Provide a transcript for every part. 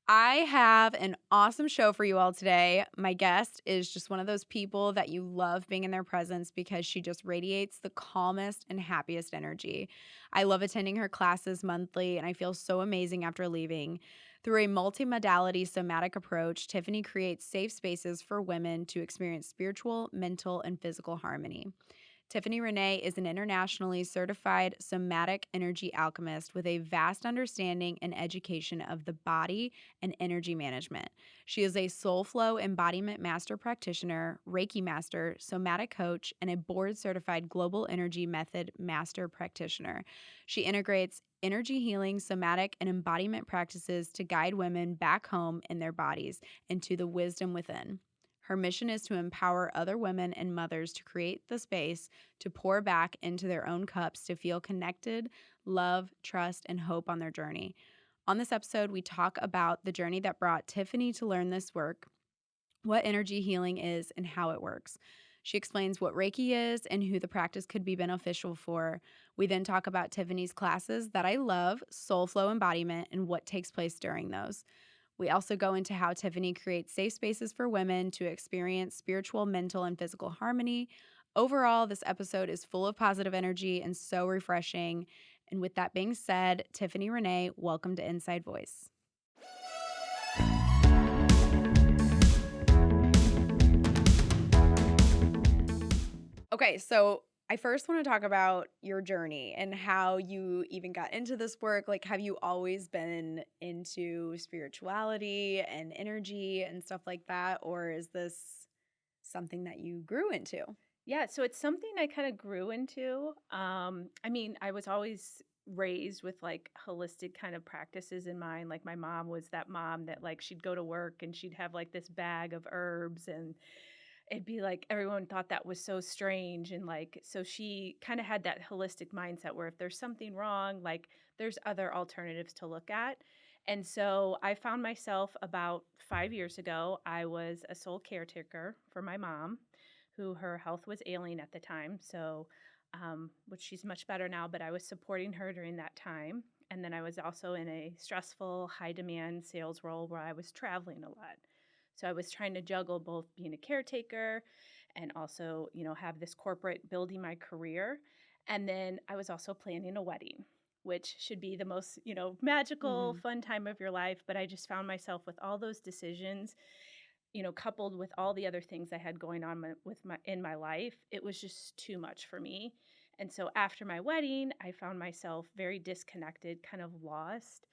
I have an awesome show for you all today. My guest is just one of those people that you love being in their presence because she just radiates the calmest and happiest energy. I love attending her classes monthly, and I feel so amazing after leaving. Through a multimodality somatic approach, Tiffany creates safe spaces for women to experience spiritual, mental, and physical harmony. Tiffany Renee is an internationally certified somatic energy alchemist with a vast understanding and education of the body and energy management. She is a SoulFlow Embodiment Master Practitioner, Reiki Master, Somatic Coach, and a board certified Global Energy Method Master Practitioner. She integrates energy healing, somatic, and embodiment practices to guide women back home in their bodies and to the wisdom within. Her mission is to empower other women and mothers to create the space to pour back into their own cups to feel connected, love, trust, and hope on their journey. On this episode, we talk about the journey that brought Tiffany to learn this work, what energy healing is, and how it works. She explains what Reiki is and who the practice could be beneficial for. We then talk about Tiffany's classes that I love, SoulFlow Embodiment, and what takes place during those. We also go into how Tiffany creates safe spaces for women to experience spiritual, mental, and physical harmony. Overall, this episode is full of positive energy and so refreshing. And with that being said, Tiffany Renee, welcome to Inside Voice. Okay, so I first want to talk about your journey and how you even got into this work. Like, have you always been into spirituality and energy and stuff like that? Or is this something that you grew into? Yeah, so it's something I kind of grew into. I was always raised with like holistic kind of practices in mind. Like my mom was that mom that like she'd go to work and she'd have like this bag of herbs and it'd be like everyone thought that was so strange and like so she kind of had that holistic mindset where if there's something wrong, like there's other alternatives to look at. And so I found myself about 5 years ago, I was a sole caretaker for my mom who her health was ailing at the time. So, which she's much better now, but I was supporting her during that time. And then I was also in a stressful, high demand sales role where I was traveling a lot. So I was trying to juggle both being a caretaker and also, have this corporate building my career. And then I was also planning a wedding, which should be the most, magical, fun time of your life. But I just found myself with all those decisions, coupled with all the other things I had going on in my life, it was just too much for me. And so after my wedding, I found myself very disconnected, kind of lost.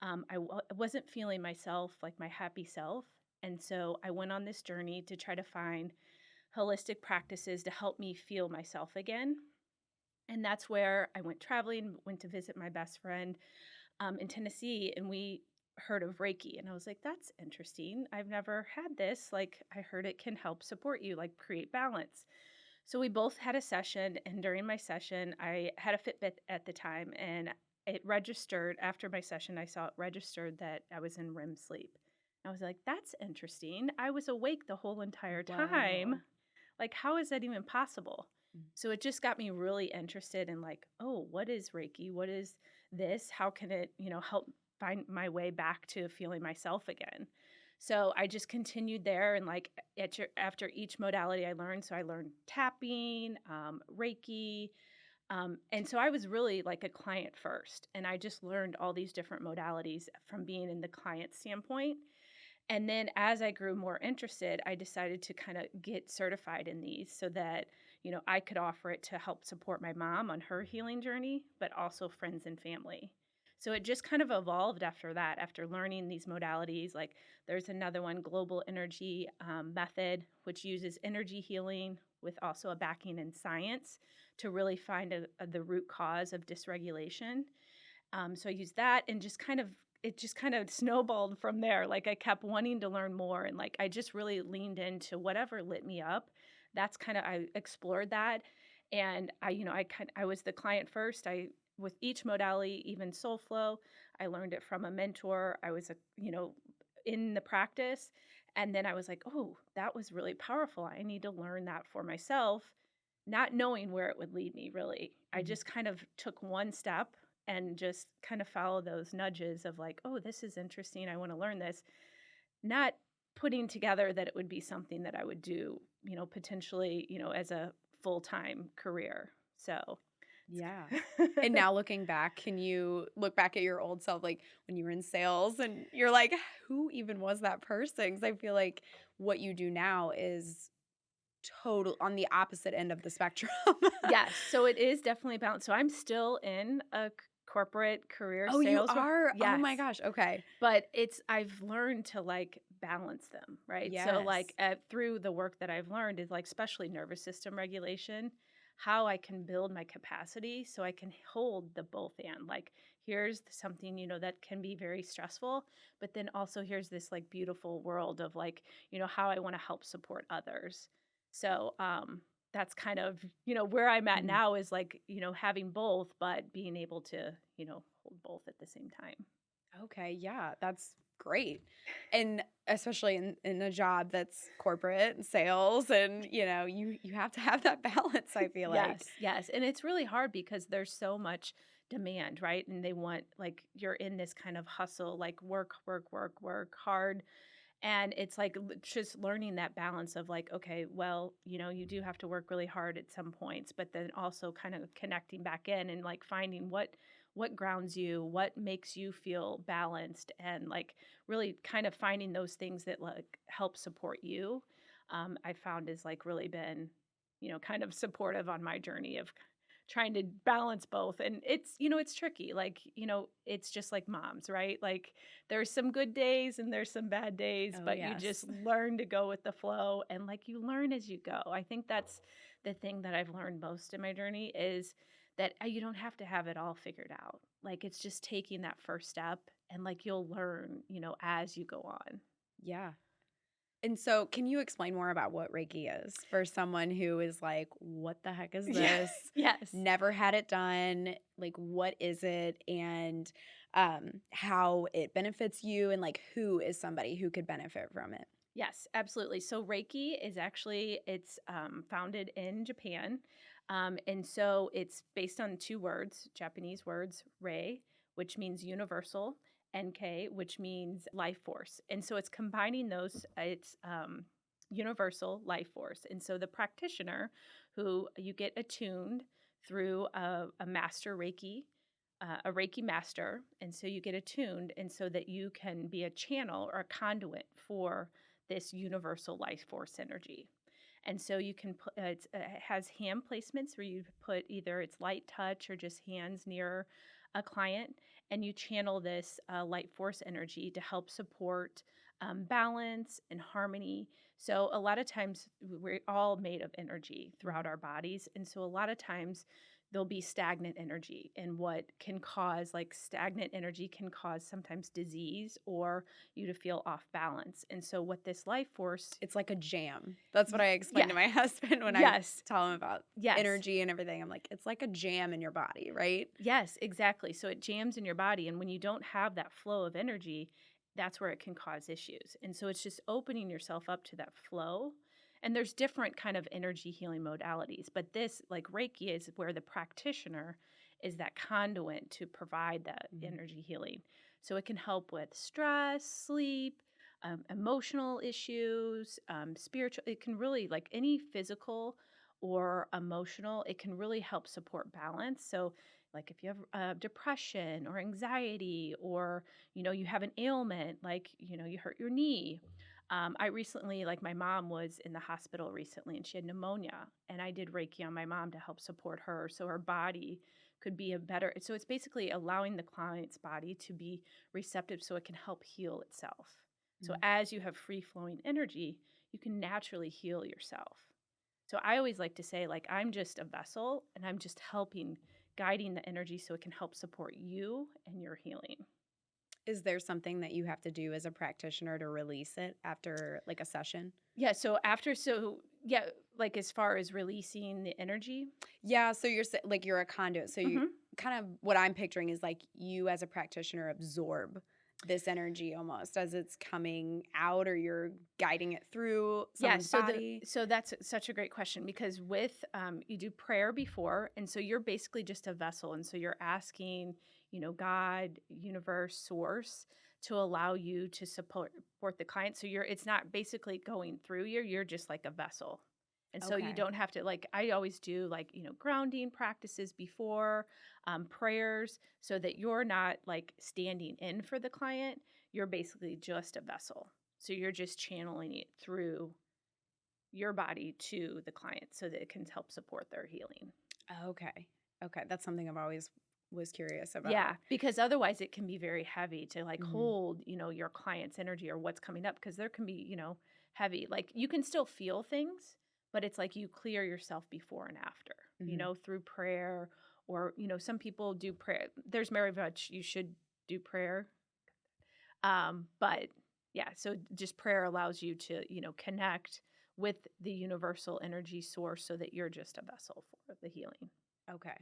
I wasn't feeling myself like my happy self. And so I went on this journey to try to find holistic practices to help me feel myself again. And that's where I went traveling, went to visit my best friend in Tennessee, and we heard of Reiki. And I was like, that's interesting. I've never had this. Like, I heard it can help support you, like create balance. So we both had a session. And during my session, I had a Fitbit at the time, and it registered after my session. I saw it registered that I was in REM sleep. I was like, that's interesting. I was awake the whole entire time. Wow. Like, how is that even possible? Mm. So it just got me really interested in like, oh, what is Reiki? What is this? How can it, help find my way back to feeling myself again? So I just continued there and like after each modality I learned. So I learned tapping, Reiki. And so I was really like a client first. And I just learned all these different modalities from being in the client standpoint. And then as I grew more interested, I decided to kind of get certified in these so that, I could offer it to help support my mom on her healing journey, but also friends and family. So it just kind of evolved after that, after learning these modalities. Like there's another one, Global Energy Method, which uses energy healing with also a backing in science to really find the root cause of dysregulation. So I used that and it just kind of snowballed from there. Like I kept wanting to learn more and like I just really leaned into whatever lit me up. That's kind of I explored that. And I was the client first. I with each modality, even SoulFlow, I learned it from a mentor. I was in the practice. And then I was like, oh, that was really powerful. I need to learn that for myself, not knowing where it would lead me, really. I Mhm. just kind of took one step and just kind of follow those nudges of like, oh, this is interesting. I want to learn this. Not putting together that it would be something that I would do, potentially, as a full-time career. So Yeah. And now looking back, can you look back at your old self, like when you were in sales and you're like, who even was that person? Because I feel like what you do now is total on the opposite end of the spectrum. yes, so it is definitely balanced. So I'm still in a corporate career Oh, you sales role. are? Oh Yes. my gosh. Okay. But I've learned to like balance them, right? So Yes. like through the work that I've learned is like especially nervous system regulation, how I can build my capacity so I can hold the both and like here's something, that can be very stressful, but then also here's this like beautiful world of like, how I want to help support others. So that's kind of, where I'm at Mhm. now is like, having both, but being able to, hold both at the same time. Okay. Yeah. That's great. And especially in a job that's corporate and sales and you have to have that balance, I feel like. Yes, yes. And it's really hard because there's so much demand, right? And they want like you're in this kind of hustle, like work, work, work, work hard. And it's like just learning that balance of like, okay, well, you do have to work really hard at some points, but then also kind of connecting back in and like finding what grounds you, what makes you feel balanced, and like really kind of finding those things that like help support you. I found is like really been, kind of supportive on my journey of trying to balance both. And it's tricky. Like, it's just like moms, right? Like there's some good days and there's some bad days, Oh, but you yes. just learn to go with the flow and like you learn as you go. I think that's the thing that I've learned most in my journey is that you don't have to have it all figured out. Like it's just taking that first step and like you'll learn, as you go on. Yeah. And so, can you explain more about what Reiki is for someone who is like, what the heck is Yeah. this? Yes. Never had it done. Like, what is it? And how it benefits you, and like, who is somebody who could benefit from it? Yes, absolutely. So Reiki is actually it's founded in Japan, and so it's based on two words, Japanese words, Rei, which means universal, NK, which means life force, and so it's combining those. It's universal life force, and so the practitioner, who you get attuned through a master Reiki. A Reiki master, and so you get attuned, and so that you can be a channel or a conduit for this universal life force energy. And so you can put it has hand placements where you put either it's light touch or just hands near a client, and you channel this light force energy to help support balance and harmony. So a lot of times we're all made of energy throughout our bodies, and so a lot of times there'll be stagnant energy, and what can cause like stagnant energy can cause sometimes disease or you to feel off balance. And so what this life force It's like a jam. That's what I explained yeah, to my husband when I yes, tell him about yes, energy and everything. I'm like, it's like a jam in your body, right? yes, exactly. So it jams in your body, and when you don't have that flow of energy, that's where it can cause issues. And so it's just opening yourself up to that flow. And there's different kind of energy healing modalities, but this like Reiki is where the practitioner is that conduit to provide that Mhm. energy healing. So it can help with stress, sleep, emotional issues, spiritual. It can really like any physical or emotional. It can really help support balance. So like if you have depression or anxiety, or you have an ailment like you hurt your knee. I recently, like my mom was in the hospital recently and she had pneumonia, and I did Reiki on my mom to help support her so her body could be a better. So it's basically allowing the client's body to be receptive so it can help heal itself. So Mhm. as you have free flowing energy, you can naturally heal yourself. So I always like to say, like, I'm just a vessel and I'm just helping, guiding the energy so it can help support you and your healing. Is there something that you have to do as a practitioner to release it after like a session? Yeah. Yeah, like as far as releasing the energy. Yeah, so like you're a conduit. So you Hmm. kind of what I'm picturing is like you as a practitioner absorb this energy almost as it's coming out, or you're guiding it through Yeah, someone's body. so that's such a great question because with you do prayer before, and so you're basically just a vessel, and so you're asking, God, universe, source, to allow you to support the client. So it's not basically going through you're just like a vessel. And so you Okay. don't have to, like, I always do like, grounding practices before, prayers, so that you're not like standing in for the client. You're basically just a vessel. So you're just channeling it through your body to the client so that it can help support their healing. Okay. Okay. That's something I've always was curious about. Yeah, because otherwise it can be very heavy to like Mhm. hold, your client's energy or what's coming up, because there can be, heavy. Like you can still feel things, but it's like you clear yourself before and after, Mhm. through prayer, or, some people do prayer. There's very much you should do prayer. But yeah, so just prayer allows you to, connect with the universal energy source so that you're just a vessel for the healing. Okay.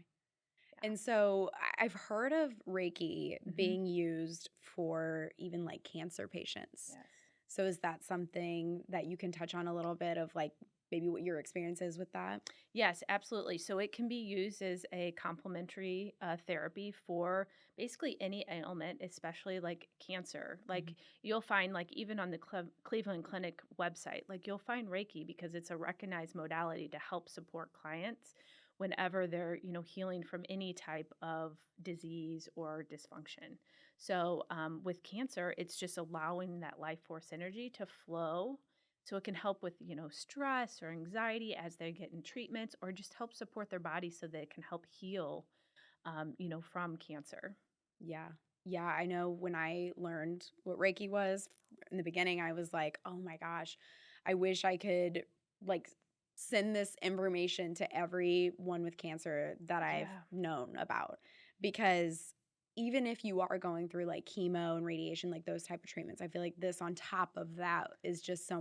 Yeah. And so I've heard of Reiki Hmm. being used for even like cancer patients. Yes. So is that something that you can touch on a little bit of like maybe what your experience is with that? Yes, absolutely. So it can be used as a complementary therapy for basically any ailment, especially like cancer. Like Mhm. you'll find, like even on the Cleveland Clinic website, like you'll find Reiki because it's a recognized modality to help support clients whenever they're, healing from any type of disease or dysfunction. So with cancer, it's just allowing that life force energy to flow, so it can help with, stress or anxiety as they get in treatments, or just help support their body so that it can help heal, from cancer. Yeah. Yeah, I know when I learned what Reiki was in the beginning, I was like, "Oh my gosh, I wish I could like send this information to everyone with cancer that I've Yeah. known about." Because even if you are going through like chemo and radiation, like those type of treatments, I feel like this on top of that is just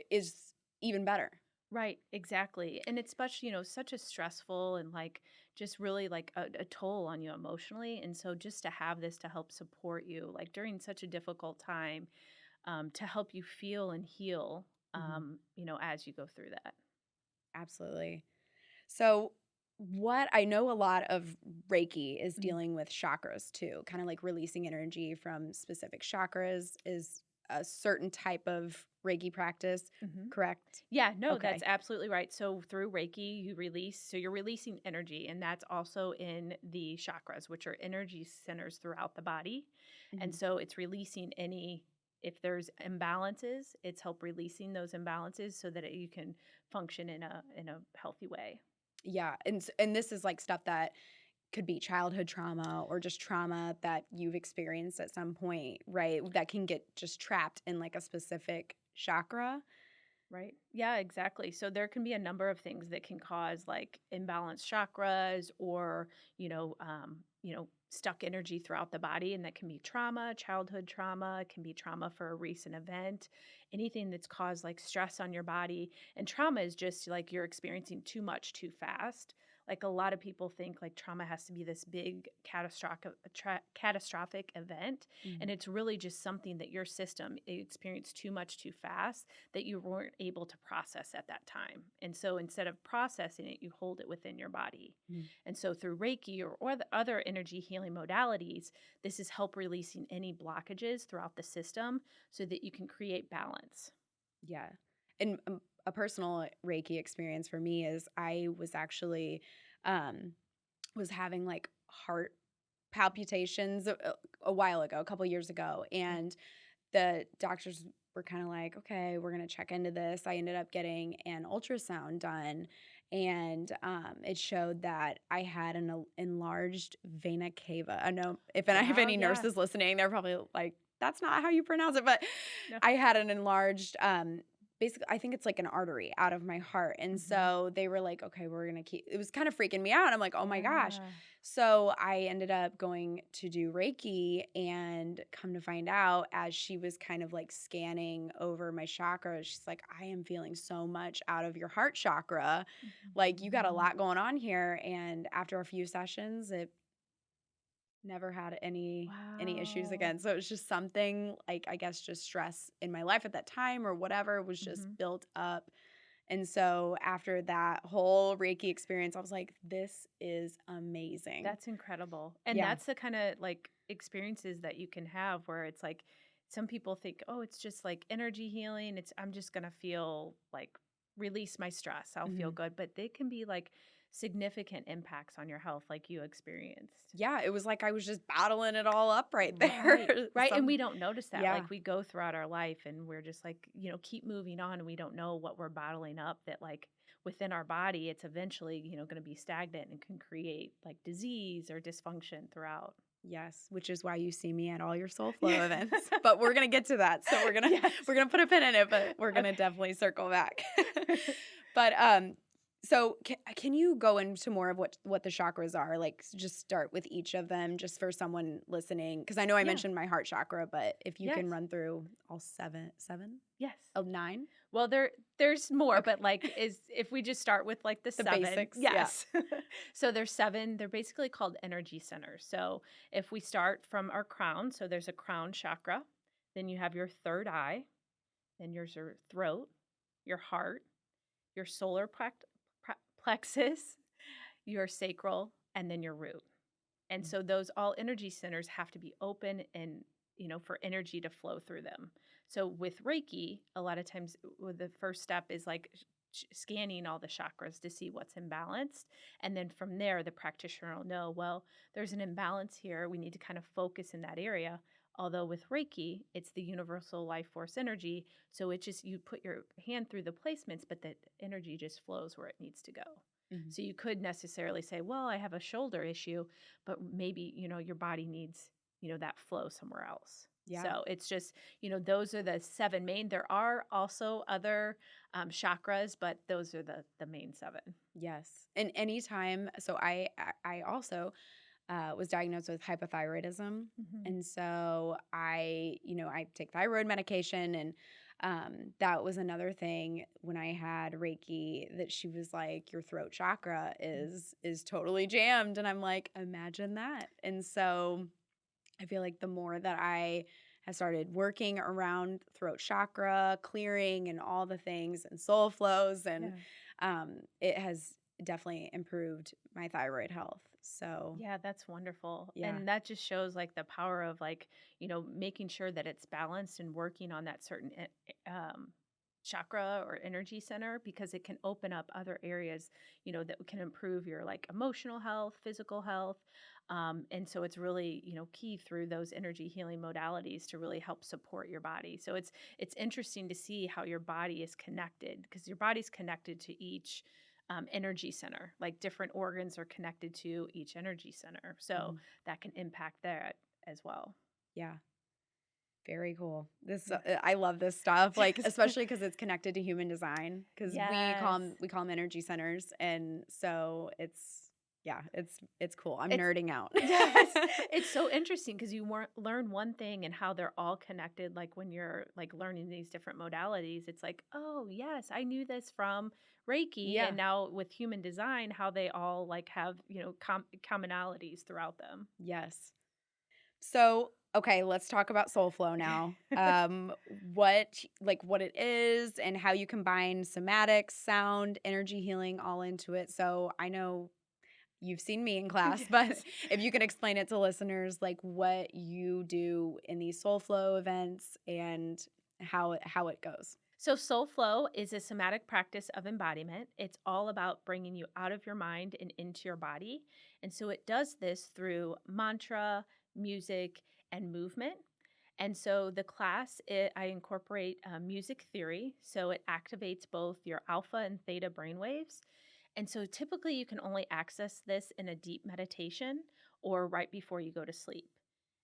is even better. Right, exactly. And it's such, such a stressful and like just really like a toll on you emotionally. And so just to have this to help support you, like during such a difficult time, to help you feel and heal, Mhm. as you go through that. Absolutely. So, what I know a lot of Reiki is Mhm. dealing with chakras too, kind of like releasing energy from specific chakras is a certain type of Reiki practice, Mhm. correct? Yeah, no, that's Okay. absolutely right. So through Reiki, you're releasing energy, and that's also in the chakras, which are energy centers throughout the body. And Mhm. so it's releasing if there's imbalances, it's help releasing those imbalances so that you can function in a healthy way. Yeah, and this is like stuff that could be childhood trauma or just trauma that you've experienced at some point, right? That can get just trapped in like a specific chakra. Right. Yeah, exactly. So there can be a number of things that can cause like imbalanced chakras, or, stuck energy throughout the body. And that can be trauma, childhood trauma, it can be trauma for a recent event, anything that's caused like stress on your body. And trauma is just like you're experiencing too much too fast. Like a lot of people think like trauma has to be this big catastrophic event. And Mhm. it's really just something that your system experienced too much too fast that you weren't able to process at that time. And so instead of processing it, you hold it within your body. Mhm. And so through Reiki or the other energy healing modalities, this is help releasing any blockages throughout the system so that you can create balance. Yeah. And a personal Reiki experience for me is I was actually um was having like heart palpitations a while ago, a couple years ago, Mm. and the doctors were kind of like, "Okay, we're going to check into this." I ended up getting an ultrasound done, and it showed that I had an enlarged vena cava. I know if I have Wow, any yeah. nurses listening, they're probably like, "That's not how you pronounce it," but No. I had an enlarged basically I think it's like an artery out of my heart. And Hmm. so they were like, "Okay, we're going to keep." It was kind of freaking me out. I'm like, "Oh my gosh." Yeah. So I ended up going to do Reiki, and come to find out as she was kind of like scanning over my chakras, she's like, "I am feeling so much out of your heart chakra. Like you got a Mhm. lot going on here." And after a few sessions, it never had any issues Wow. again. So it was just something like I guess just stress in my life at that time or whatever was just Hmm. built up, And so after that whole Reiki experience, I was like, this is amazing. That's incredible. And Yeah. that's the kind of like experiences that you can have where it's like some people think, oh, it's just like energy healing. I'm just going to feel like release my stress. I'll feel Mhm. good. But they can be like significant impacts on your health, like you experienced. Yeah, it was like I was just battling it all up right Right. there. Right. And we don't notice that. Yeah. Like we go throughout our life and we're just like, keep moving on and we don't know what we're bottling up that like within our body, it's eventually, going to be stagnant and can create like disease or dysfunction throughout. Yes, which is why you see me at all your SoulFlow Yeah. events. But we're gonna get to that. So Yes. we're gonna put a pin in it, but we're gonna Okay. definitely circle back. But so can you go into more of what the chakras are? Like just start with each of them, just for someone listening, because I know I Yeah. mentioned my heart chakra, but if you Yes. can run through all seven, Yes. oh, 9, Well, there's more, okay, but like if we just start with like the the 7, basics, yes. So there's 7. They're basically called energy centers. So if we start from our crown, so there's a crown chakra, then you have your third eye, then there's your throat, your heart, your solar plexus, your sacral, and then your root. And Mm. so those all energy centers have to be open and, for energy to flow through them. So with Reiki, a lot of times the first step is like scanning all the chakras to see what's imbalanced. And then from there, the practitioner will know, well, there's an imbalance here. We need to kind of focus in that area. Although with Reiki, it's the universal life force energy. So it just, you put your hand through the placements, but the energy just flows where it needs to go. Mhm. So you could necessarily say, well, I have a shoulder issue, but maybe, your body needs, that flow somewhere else. Yeah. So it's just, those are the 7 main. There are also other chakras, but those are the main 7. Yes. And anytime, so I also was diagnosed with hypothyroidism. Mm-hmm. And so I take thyroid medication, and that was another thing when I had Reiki, that she was like, your throat chakra is totally jammed. And I'm like, imagine that. And so I feel like the more that I have started working around throat chakra, clearing and all the things and soul flows, and it has definitely improved my thyroid health. So Yeah, that's wonderful. yeah. And that just shows like the power of like, making sure that it's balanced and working on that certain chakra or energy center, because it can open up other areas, that can improve your like emotional health, physical health. And so it's really, key through those energy healing modalities to really help support your body. So it's interesting to see how your body is connected, because your body's connected to each energy center. Like different organs are connected to each energy center. So Mhm. that can impact that as well. Yeah. Very cool. This Yeah. I love this stuff, like especially because it's connected to human design. Because Yes. we call them energy centers, and so it's cool. I'm It's nerding out. yes, it's so interesting because you learn one thing and how they're all connected. Like when you're like learning these different modalities, it's like, oh yes, I knew this from Reiki, Yeah. and now with human design, how they all like have commonalities throughout them. Yes. So, okay, let's talk about SoulFlow now. What it is and how you combine somatics, sound, energy healing all into it. So I know you've seen me in class, but Yes. if you can explain it to listeners, like what you do in these SoulFlow events and how it goes. So, soul flow is a somatic practice of embodiment. It's all about bringing you out of your mind and into your body. And so, it does this through mantra, music, and movement. And so, the class, I incorporate music theory. So, it activates both your alpha and theta brainwaves. And so, typically, you can only access this in a deep meditation or right before you go to sleep.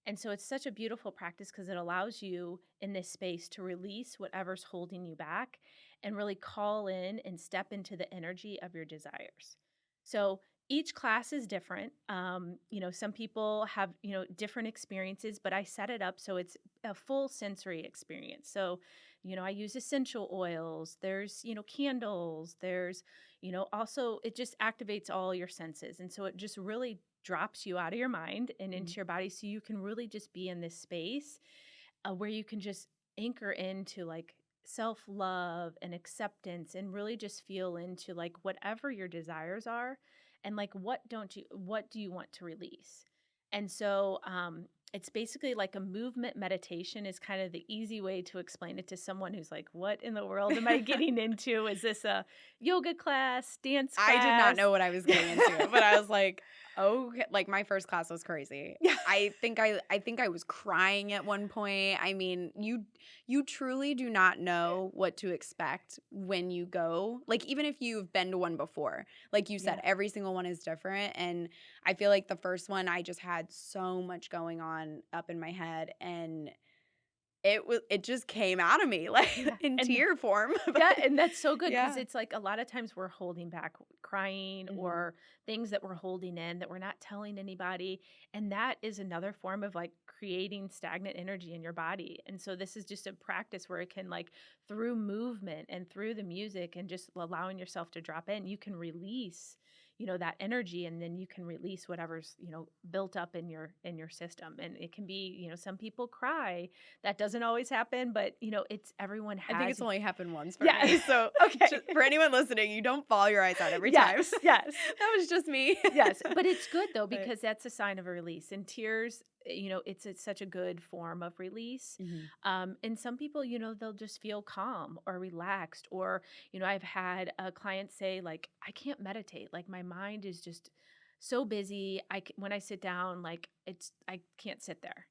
And so it's such a beautiful practice because it allows you in this space to release whatever's holding you back and really call in and step into the energy of your desires. So each class is different. Some people have, different experiences, but I set it up so it's a full sensory experience. So, I use essential oils, there's, candles, there's, also it just activates all your senses. And so it just really drops you out of your mind and into Mhm. your body so you can really just be in this space where you can just anchor into like self-love and acceptance, and really just feel into like whatever your desires are, and like what do you want to release. And so it's basically like a movement meditation is kind of the easy way to explain it to someone who's like, what in the world am I getting into? Is this a yoga class, dance I did not class? know what I was getting into, but I was like, okay, like my first class was crazy. Yeah. I think I was crying at one point. I mean, you truly do not know what to expect when you go. Like even if you've been to one before, like you said, Yeah. every single one is different. And I feel like the first one I just had so much going on up in my head, and it just came out of me like Yeah. in And tear form. yeah, But and that's so good because yeah. it's like a lot of times we're holding back crying Mhm. or things that we're holding in that we're not telling anybody. And that is another form of like creating stagnant energy in your body. And so this is just a practice where it can like through movement and through the music and just allowing yourself to drop in, you can release that energy, and then you can release whatever's built up in your system. And it can be some people cry. That doesn't always happen, but it's everyone I think has. it's only happened once for Yeah. me. So Okay. just for anyone listening, you don't bawl your eyes out every time. Yes, yes, That was just me. yes. But it's good though But because that's a sign of a release. And tears, it's such a good form of release. mhm. And some people, they'll just feel calm or relaxed. Or, I've had a client say like, I can't meditate. Like my mind is just so busy. When I sit down, like I can't sit there.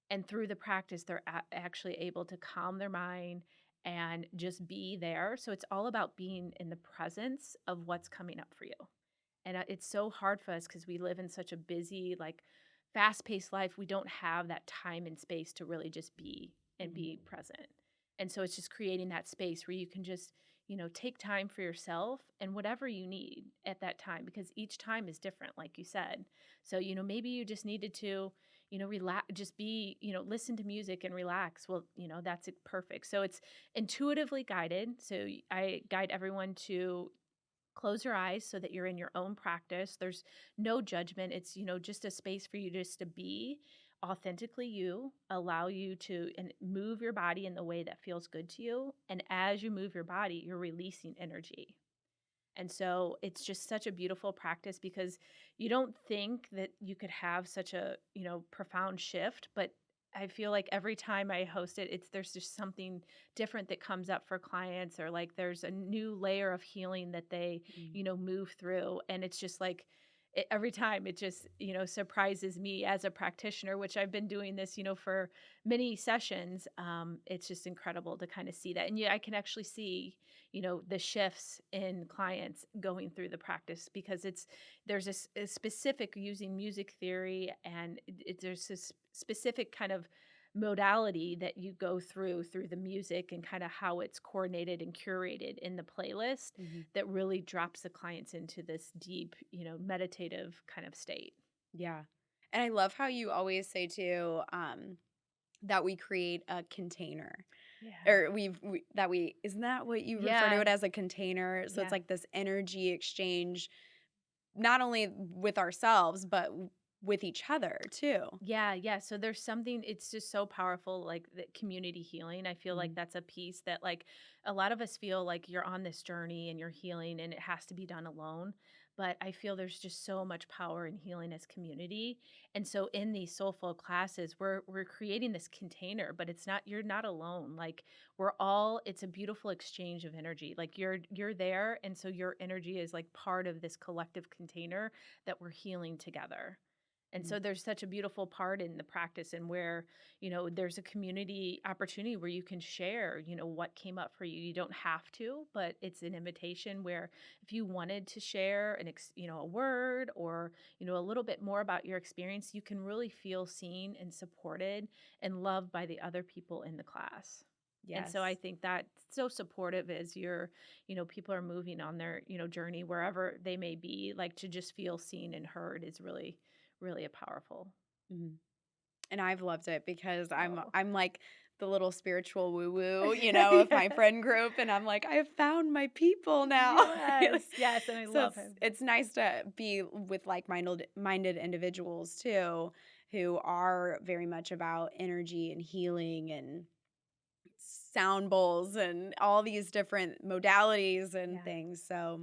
And through the practice, they're actually able to calm their mind and just be there. So it's all about being in the presence of what's coming up for you. And it's so hard for us because we live in such a busy, like fast paced life. We don't have that time and space to really just be and Mhm. be present. And so it's just creating that space where you can just, take time for yourself and whatever you need at that time, because each time is different, like you said. So, maybe you just needed to, relax, just be, listen to music and relax. Well, that's it, perfect. So it's intuitively guided. So I guide everyone to close your eyes so that you're in your own practice. There's no judgment. It's, just a space for you just to be authentically you, allow you to and move your body in the way that feels good to you. And as you move your body, you're releasing energy. And so it's just such a beautiful practice because you don't think that you could have such a, profound shift, but I feel like every time I host it, there's just something different that comes up for clients, or like there's a new layer of healing that they, Mm. move through. And it's just like every time it just, surprises me as a practitioner, which I've been doing this, for many sessions. It's just incredible to kind of see that. And yeah, I can actually see, the shifts in clients going through the practice because there's a specific using music theory, and there's this specific kind of modality that you go through the music and kind of how it's coordinated and curated in the playlist Mhm. that really drops the clients into this deep, meditative kind of state. Yeah. And I love how you always say too, that we create a container. Yeah. Or that we isn't that what you refer to Yeah. it as, a container? So it's Yeah. like this energy exchange, not only with ourselves, but with each other too. Yeah, yeah. So there's something, it's just so powerful, like the community healing. I feel like Mhm. that's a piece that, like, a lot of us feel like you're on this journey and you're healing and it has to be done alone. But I feel there's just so much power in healing as community. And so in these soulful classes, we're creating this container, but you're not alone. Like it's a beautiful exchange of energy. Like you're there, and so your energy is like part of this collective container that we're healing together. And Mhm. so there's such a beautiful part in the practice, and where, there's a community opportunity where you can share, what came up for you. You don't have to, but it's an invitation where if you wanted to share a word, or, a little bit more about your experience, you can really feel seen and supported and loved by the other people in the class. And so I Yes. think that's so supportive as people are moving on their, journey wherever they may be, like to just feel seen and heard is really, really a powerful. Mhm. And I've loved it because I'm Oh. I'm like the little spiritual woo-woo, of Yeah. my friend group, and I'm like, I have found my people now. Yes, yes, and I So love it's him. it's nice to be with like-minded individuals too, who are very much about energy and healing, and sound bowls and all these different modalities and Yeah. things. So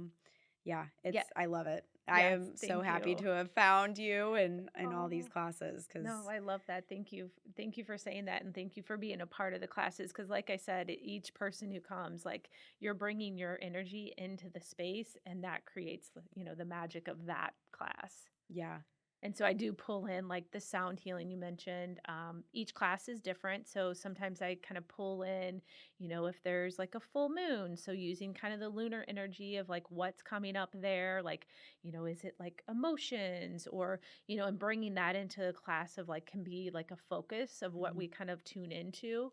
yeah, Yeah. I love it. I Yes. am so Thank happy you. to have found you and all these Oh. classes because No, I love that. Thank you. Thank you for saying that. And thank you for being a part of the classes. Cause like I said, each person who comes, like you're bringing your energy into the space and that creates, the magic of that class. yeah. And so I do pull in like the sound healing you mentioned. Each class is different. So sometimes I kind of pull in, if there's like a full moon. So using kind of the lunar energy of like what's coming up there, like, is it like emotions or, and bringing that into a class of like can be like a focus of what Mhm. we kind of tune into.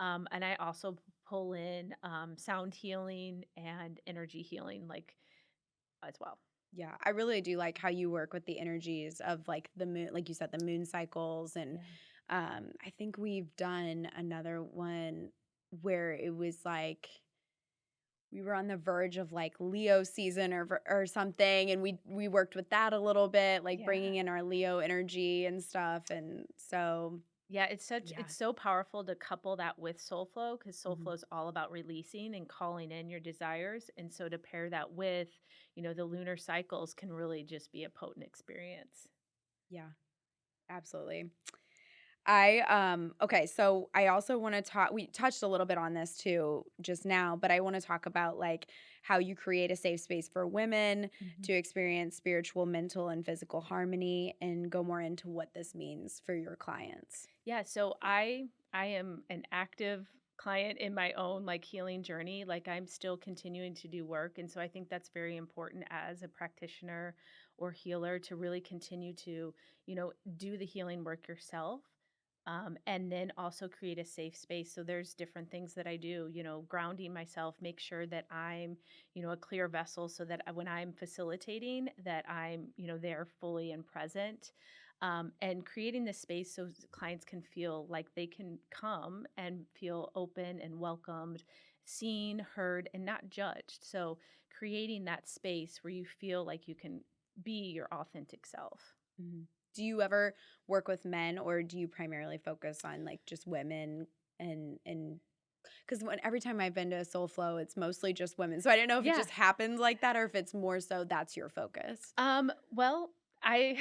And I also pull in sound healing and energy healing like as well. Yeah, I really do like how you work with the energies of like the moon, like you said, the moon cycles. And Yeah. I think we've done another one where it was like we were on the verge of like Leo season or something, and we worked with that a little bit, like Yeah. bringing in our Leo energy and stuff. And so, Yeah, yeah. it's so powerful to couple that with SoulFlow because Mhm. SoulFlow is all about releasing and calling in your desires. And so to pair that with, the lunar cycles can really just be a potent experience. Yeah, absolutely. Okay, so I also want to talk we touched a little bit on this too just now, but I want to talk about like how you create a safe space for women Mhm. to experience spiritual, mental, and physical harmony and go more into what this means for your clients. Yeah, so I am an active client in my own like healing journey. Like I'm still continuing to do work, and so I think that's very important as a practitioner or healer to really continue to, do the healing work yourself. And then also create a safe space. So there's different things that I do, grounding myself, make sure that I'm, a clear vessel so that when I'm facilitating that I'm, there fully and present. And creating the space so clients can feel like they can come and feel open and welcomed, seen, heard, and not judged. So creating that space where you feel like you can be your authentic self. Mhm. Do you ever work with men or do you primarily focus on like just women and because when every time I've been to a soul flow, it's mostly just women. So I don't know if it Yeah. just happens like that or if it's more so that's your focus. Well, I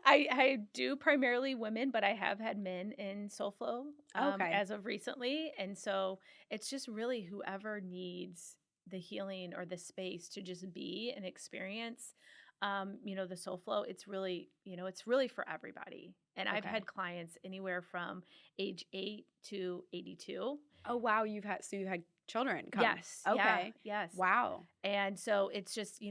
I do primarily women, but I have had men in SoulFlow Okay. as of recently, and so it's just really whoever needs the healing or the space to just be and experience, the SoulFlow. It's really for everybody. And I've Okay. had clients anywhere from age 8 to 82. Oh, wow, you had children come. Yes, yeah, Okay. yes. Wow. And so it's just,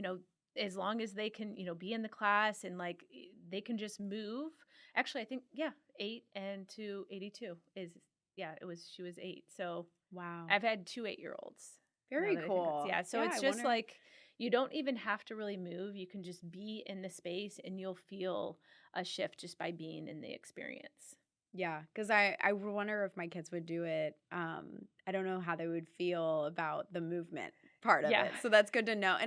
as long as they can, be in the class and like they can just move. Actually, I think, yeah, 8 and to 82 is, yeah, she was 8. So Wow. I've had 2 8-year-olds now Very that I think that's, cool. yeah. So Yeah, it's I just wonder. like, you don't even have to really move. You can just be in the space and you'll feel a shift just by being in the experience. Yeah, because I wonder if my kids would do it. I don't know how they would feel about the movement part of Yeah. it. So that's good to know.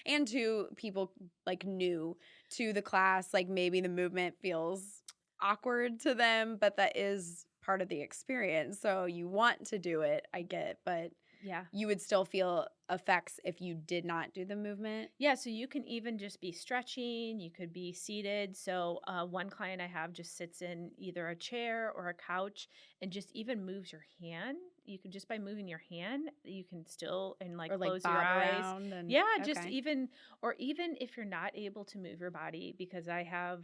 And to people like new to the class, like maybe the movement feels awkward to them, but that is part of the experience. So you want to do it, I get, but Yeah. you would still feel effects if you did not do the movement. Yeah, so you can even just be stretching, you could be seated. So, one client I have just sits in either a chair or a couch and just even moves your hand. You can just by moving your hand, you can still and like Or like close your bob eyes. around and Yeah, just okay. even, or even if you're not able to move your body, because I have,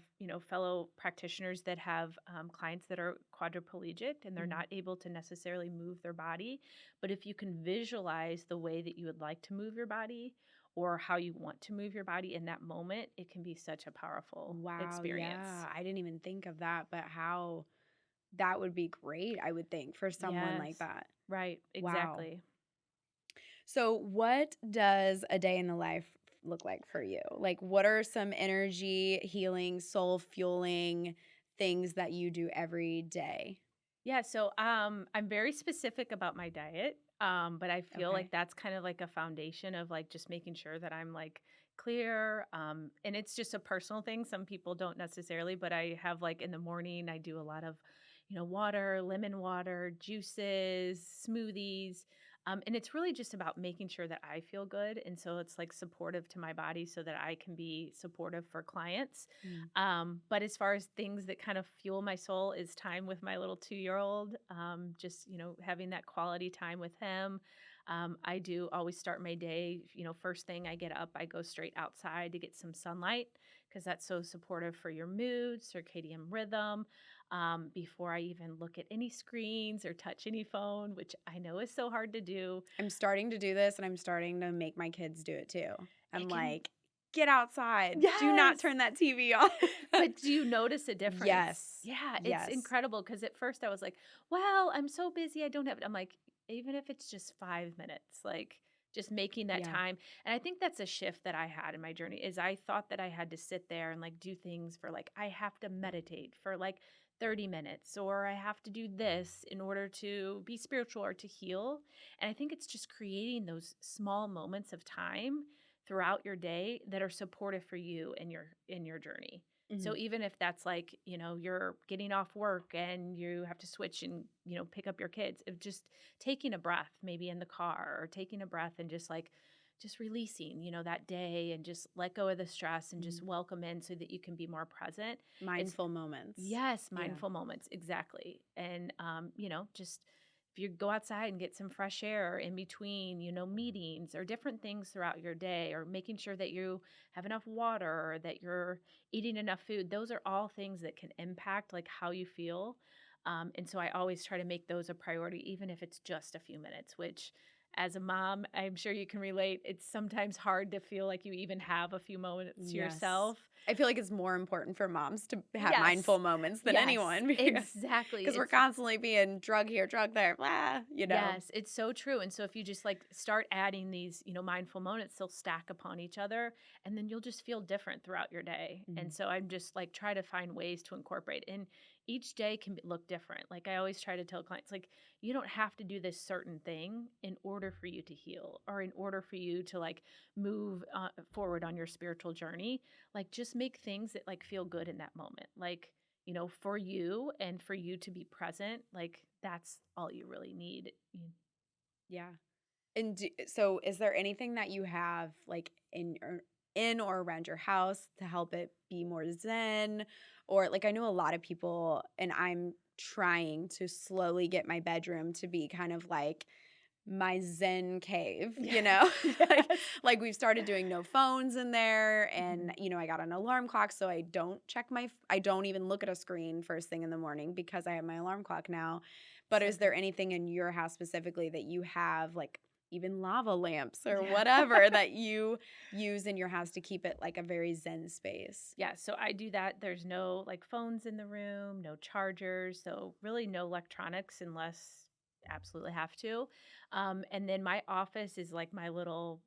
fellow practitioners that have clients that are quadriplegic and they're Mhm. not able to necessarily move their body. But if you can visualize the way that you would like to move your body, or how you want to move your body in that moment, it can be such a powerful Wow, experience. yeah. I didn't even think of that, but how that would be great, I would think, for someone Yes. like that. Right, Wow. exactly. So, what does a day in the life look like for you? Like, what are some energy healing, soul fueling things that you do every day? Yeah, so I'm very specific about my diet, but I feel like Okay. that's kind of like a foundation of like just making sure that I'm like clear. And it's just a personal thing. Some people don't necessarily, but I have like in the morning, I do a lot of, water, lemon water, juices, smoothies. And it's really just about making sure that I feel good. And so it's like supportive to my body so that I can be supportive for clients. Mm. But as far as things that kind of fuel my soul is time with my little 2-year-old, just, having that quality time with him. I do always start my day, first thing I get up, I go straight outside to get some sunlight because that's so supportive for your mood, circadian rhythm. Before I even look at any screens or touch any phone, which I know is so hard to do. I'm starting to do this, and I'm starting to make my kids do it too. I'm It can, like, get outside. Do not yes. turn that TV on. But do you notice a difference? Yes. Yeah, it's Yes. incredible because at first I was like, well, I'm so busy, I don't have it. I'm like, even if it's just 5 minutes, like just making that Yeah. time. And I think that's a shift that I had in my journey is I thought that I had to sit there and like do things for like, I have to meditate for like 30 minutes or I have to do this in order to be spiritual or to heal. And I think it's just creating those small moments of time throughout your day that are supportive for you in your journey. So Mhm. even if that's like, you're getting off work and you have to switch and, pick up your kids, of just taking a breath, maybe in the car or taking a breath and just releasing, that day and just let go of the stress and just Mhm. welcome in so that you can be more present. It's Mindful moments. Yes, Yeah. mindful moments, exactly. And just if you go outside and get some fresh air in between, meetings or different things throughout your day, or making sure that you have enough water or that you're eating enough food, those are all things that can impact like how you feel. And so I always try to make those a priority, even if it's just a few minutes, which as a mom, I'm sure you can relate. It's sometimes hard to feel like you even have a few moments to Yes. yourself. I feel like it's more important for moms to have mindful Yes. moments than Yes, anyone because exactly. we're It's constantly being drug here, drug there, blah, Yes, it's so true. And so if you just like start adding these, mindful moments, they'll stack upon each other and then you'll just feel different throughout your day. And Mhm. so I'm just like try to find ways to incorporate. And each day can look different. Like I always try to tell clients like you don't have to do this certain thing in order for you to heal or in order for you to like move forward on your spiritual journey. Like just make things that like feel good in that moment. Like for you and for you to be present, like that's all you really need. Yeah. And so is there anything that you have like in or around your house to help it be more zen? Or like I know a lot of people, and I'm trying to slowly get my bedroom to be kind of like my zen cave, Yeah. like Yes. like we've started doing no phones in there, and Mhm. I got an alarm clock so I don't even look at a screen first thing in the morning because I have my alarm clock now. But So is there good. anything in your house specifically that you have, like even lava lamps or Yeah. whatever that you use in your house to keep it like a very zen space? Yeah, so I do that. There's no like phones in the room, no chargers, so really no electronics unless absolutely have to. And then my office is like my little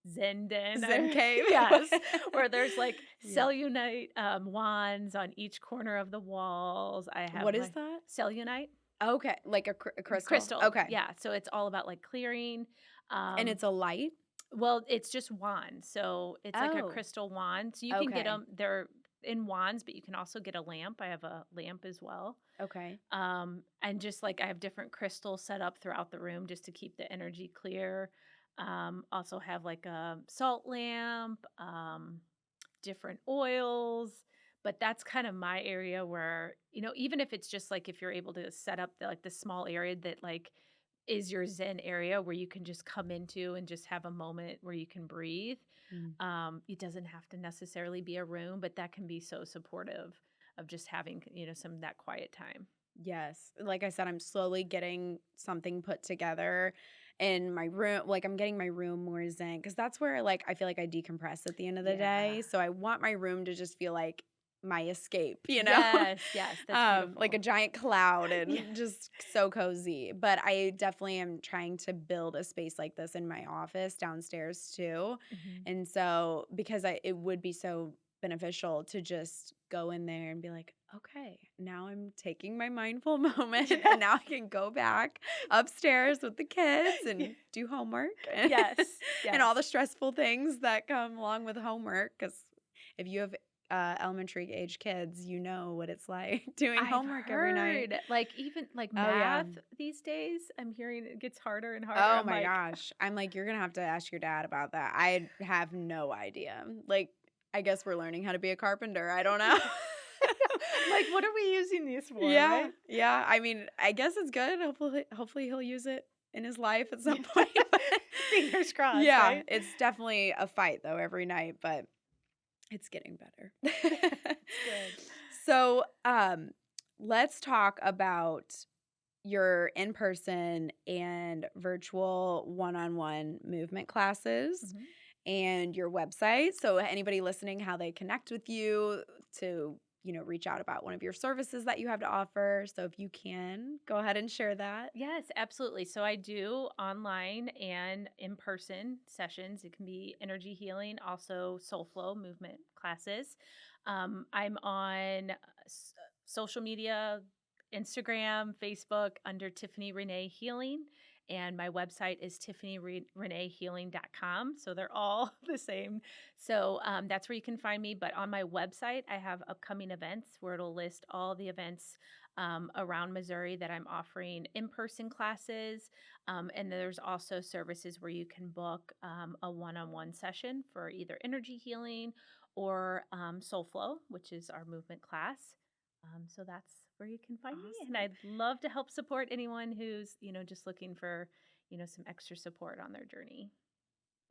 Zen den. Zen cave. Yes, where there's like Yeah. cellulite wands on each corner of the walls. I have What is my that? cellulite. Okay, like a crystal. Crystal, Okay. yeah, so it's all about, like, clearing, And um it's a light? well, it's just wands, so it's like a Oh, crystal wand, so you can get okay. them. They're in wands, but you can also get a lamp. I have a lamp as well, Okay. and just, like, I have different crystals set up throughout the room just to keep the energy clear. Also have, like, a salt lamp, different oils, but that's kind of my area where, even if it's just like if you're able to set up the small area that like is your zen area where you can just come into and just have a moment where you can breathe. Mm. It doesn't have to necessarily be a room, but that can be so supportive of just having, some of that quiet time. Yes. Like I said, I'm slowly getting something put together in my room. Like I'm getting my room more zen because that's where like I feel like I decompress at the end of the Yeah. day. So I want my room to just feel like my escape, Yes, yes, that's like a beautiful. giant cloud Yeah. and just so cozy. But I definitely am trying to build a space like this in my office downstairs too. Mhm. And so because it would be so beneficial to just go in there and be like, okay, now I'm taking my mindful moment Yeah. and now I can go back upstairs with the kids Yeah. and do homework Yes, and all yes. the stressful things that come along with homework. Because if you have elementary age kids, you know what it's like doing I've homework every night. heard, like, even, like, Oh, yeah. math these days, I'm hearing it gets harder and harder. Oh I'm my like, gosh. I'm like, you're going to have to ask your dad about that. I have no idea. Like, I guess we're learning how to be a carpenter. I don't know. like, what are we using these for, Yeah. right? Yeah. I mean, I guess it's good. Hopefully he'll use it in his life at some Yeah. point. Fingers crossed, Yeah. right? It's definitely a fight though every night, but it's getting better. Good. So, let's talk about your in-person and virtual one-on-one movement classes Mhm. and your website. So anybody listening, how they connect with you to, reach out about one of your services that you have to offer. So if you can, go ahead and share that. Yes, absolutely. So I do online and in-person sessions. It can be energy healing, also SoulFlow movement classes. I'm on social media, Instagram, Facebook under Tiffany Renee Healing. And my website is tiffanyreneehealing.com. So they're all the same. So that's where you can find me. But on my website, I have upcoming events where it'll list all the events around Missouri that I'm offering in-person classes. And there's also services where you can book a one-on-one session for either energy healing or SoulFlow, which is our movement class. So that's where you can find me. And Awesome. I'd love to help support anyone who's, just looking for, some extra support on their journey.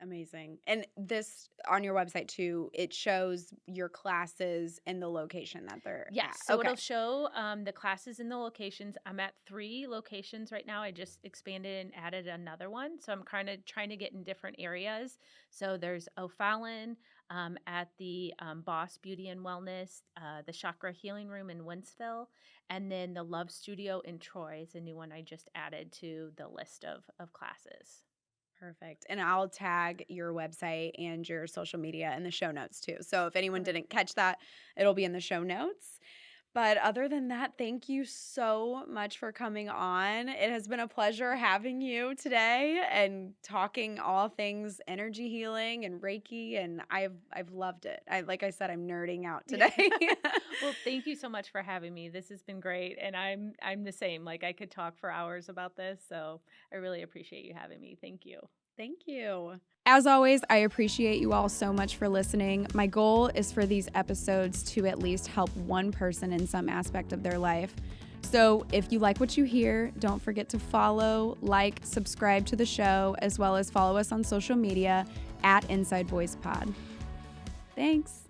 Amazing. And this on your website too, it shows your classes and the location that they're Yes. at. So Okay. it'll show the classes and the locations. I'm at 3 locations right now. I just expanded and added another one. So I'm kind of trying to get in different areas. So there's O'Fallon at the Boss Beauty and Wellness, the Chakra Healing Room in Wentzville, and then the Love Studio in Troy is a new one I just added to the list of classes. Perfect. And I'll tag your website and your social media in the show notes too. So if anyone Perfect. didn't catch that, it'll be in the show notes. But other than that, thank you so much for coming on. It has been a pleasure having you today and talking all things energy healing and Reiki, and I've loved it. Like I said, I'm nerding out today. Well, thank you so much for having me. This has been great, and I'm the same. Like, I could talk for hours about this, so I really appreciate you having me. Thank you. Thank you. As always, I appreciate you all so much for listening. My goal is for these episodes to at least help one person in some aspect of their life. So if you like what you hear, don't forget to follow, like, subscribe to the show, as well as follow us on social media at Inside Voice Pod. Thanks.